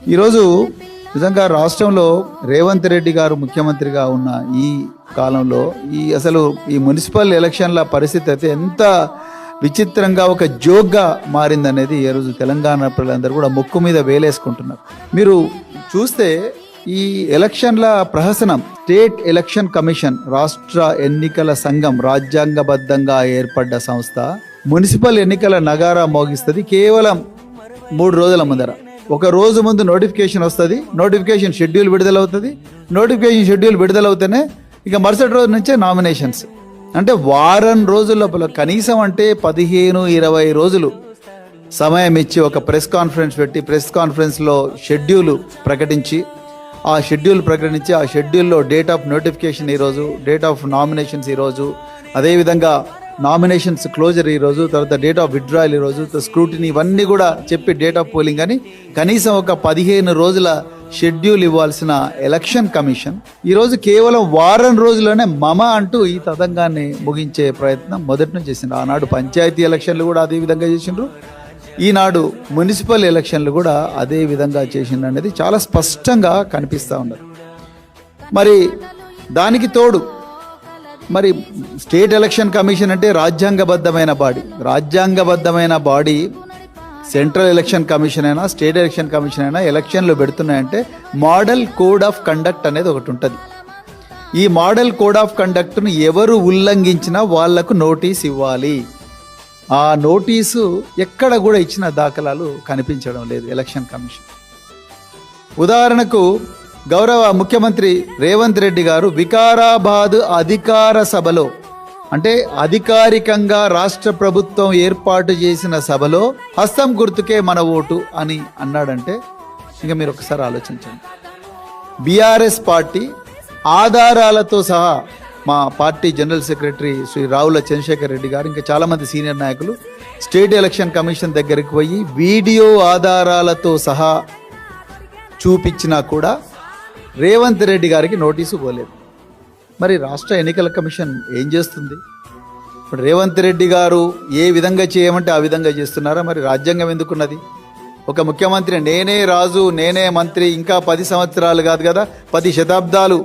ఈరోజు నిజంగా రాష్ట్రంలో రేవంత్ రెడ్డి గారు ముఖ్యమంత్రిగా ఉన్న ఈ కాలంలో అసలు ఈ మున్సిపల్ ఎలక్షన్ల పరిస్థితి అయితే ఎంత విచిత్రంగా ఒక జోక్గా మారిందనేది ఈ రోజు తెలంగాణ ప్రజలందరూ కూడా ముక్కు మీద వేలేసుకుంటున్నారు. మీరు చూస్తే ఈ ఎలక్షన్ల ప్రహసనం స్టేట్ ఎలక్షన్ కమిషన్, రాష్ట్ర ఎన్నికల సంఘం, రాజ్యాంగబద్ధంగా ఏర్పడ్డ సంస్థ మున్సిపల్ ఎన్నికల నగారా మోగిస్తుంది కేవలం 3 రోజుల ముందర. ఒక రోజు ముందు నోటిఫికేషన్ వస్తుంది, నోటిఫికేషన్ షెడ్యూల్ విడుదలవుతుంది, నోటిఫికేషన్ షెడ్యూల్ విడుదలవుతూనే ఇక మరుసటి రోజు నుంచే నామినేషన్స్. అంటే వారం రోజుల లోపల కనీసం అంటే 15-20 రోజులు సమయం ఇచ్చి ఒక ప్రెస్ కాన్ఫరెన్స్ పెట్టి ప్రెస్ కాన్ఫరెన్స్లో షెడ్యూల్ ప్రకటించి ఆ షెడ్యూల్లో డేట్ ఆఫ్ నోటిఫికేషన్ ఈరోజు, డేట్ ఆఫ్ నామినేషన్స్ ఈరోజు, అదేవిధంగా నామినేషన్స్ క్లోజర్ ఈరోజు, తర్వాత డేట్ ఆఫ్ విత్డ్రాయల్ ఈరోజు, స్క్రూటినీ, ఇవన్నీ కూడా చెప్పి డేట్ ఆఫ్ పోలింగ్ అని కనీసం ఒక 15 రోజుల షెడ్యూల్ ఇవ్వాల్సిన ఎలక్షన్ కమిషన్ ఈరోజు కేవలం వారం రోజుల్లోనే అంటూ ఈ తతంగాన్ని ముగించే ప్రయత్నం మొదటి నుంచి చేసిండ్రు. ఆనాడు పంచాయతీ ఎలక్షన్లు కూడా అదే విధంగా చేసిండ్రు, ఈనాడు మున్సిపల్ ఎలక్షన్లు కూడా అదే విధంగా చేసిండ్రు అనేది చాలా స్పష్టంగా కనిపిస్తూ ఉన్నారు. మరి దానికి తోడు మరి స్టేట్ ఎలక్షన్ కమిషన్ అంటే రాజ్యాంగబద్ధమైన బాడీ సెంట్రల్ ఎలక్షన్ కమిషన్ అయినా స్టేట్ ఎలక్షన్ కమిషన్ అయినా ఎలక్షన్లు పెడుతున్నాయంటే మోడల్ కోడ్ ఆఫ్ కండక్ట్ అనేది ఒకటి ఉంటుంది. ఈ మోడల్ కోడ్ ఆఫ్ కండక్ట్ను ఎవరు ఉల్లంఘించినా వాళ్లకు నోటీస్ ఇవ్వాలి. ఆ నోటీసు ఎక్కడ కూడా ఇచ్చిన దాఖలాలు కనిపించడం లేదు ఎలక్షన్ కమిషన్. ఉదాహరణకు గౌరవ ముఖ్యమంత్రి రేవంత్ రెడ్డి గారు వికారాబాద్ అధికార సభలో, అంటే అధికారికంగా రాష్ట్ర ప్రభుత్వం ఏర్పాటు చేసిన సభలో హస్తం గుర్తుకే మన ఓటు అని అన్నాడంటే ఇంకా మీరు ఒకసారి ఆలోచించండి. బీఆర్ఎస్ పార్టీ ఆధారాలతో సహా మా party general secretary Shri Ravula Chandrashekar Reddy గారు ఇంకా చాలామంది సీనియర్ నాయకులు స్టేట్ ఎలక్షన్ కమిషన్ దగ్గరికి పోయి వీడియో ఆధారాలతో సహా చూపించినా కూడా రేవంత్ రెడ్డి గారికి నోటీసు పోలేదు. మరి రాష్ట్ర ఎన్నికల కమిషన్ ఏం చేస్తుంది? ఇప్పుడు రేవంత్ రెడ్డి గారు ఏ విధంగా చేయమంటే ఆ విధంగా చేస్తున్నారా? మరి రాజ్యాంగం ఎందుకున్నది? ఒక ముఖ్యమంత్రి నేనే రాజు, నేనే మంత్రి, ఇంకా 10 సంవత్సరాలు కాదు కదా 10 శతాబ్దాలు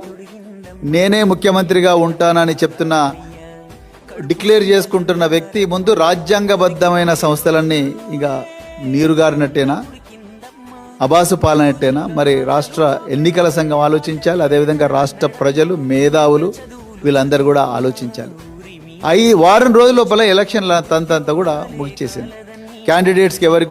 నేనే ముఖ్యమంత్రిగా ఉంటానని డిక్లేర్ చేసుకుంటున్న వ్యక్తి ముందు రాజ్యాంగబద్ధమైన సంస్థలన్నీ ఇక నీరుగారినట్టేనా, అబాసు పాలనట్టేనా? మరి రాష్ట్ర ఎన్నికల సంఘం ఆలోచించాలి, అదేవిధంగా రాష్ట్ర ప్రజలు, మేధావులు వీళ్ళందరూ కూడా ఆలోచించాలి. వారం రోజుల లోపల ఎలక్షన్ల తంతంతా కూడా ముగిచేసింది. క్యాండిడేట్స్కి ఎవరికి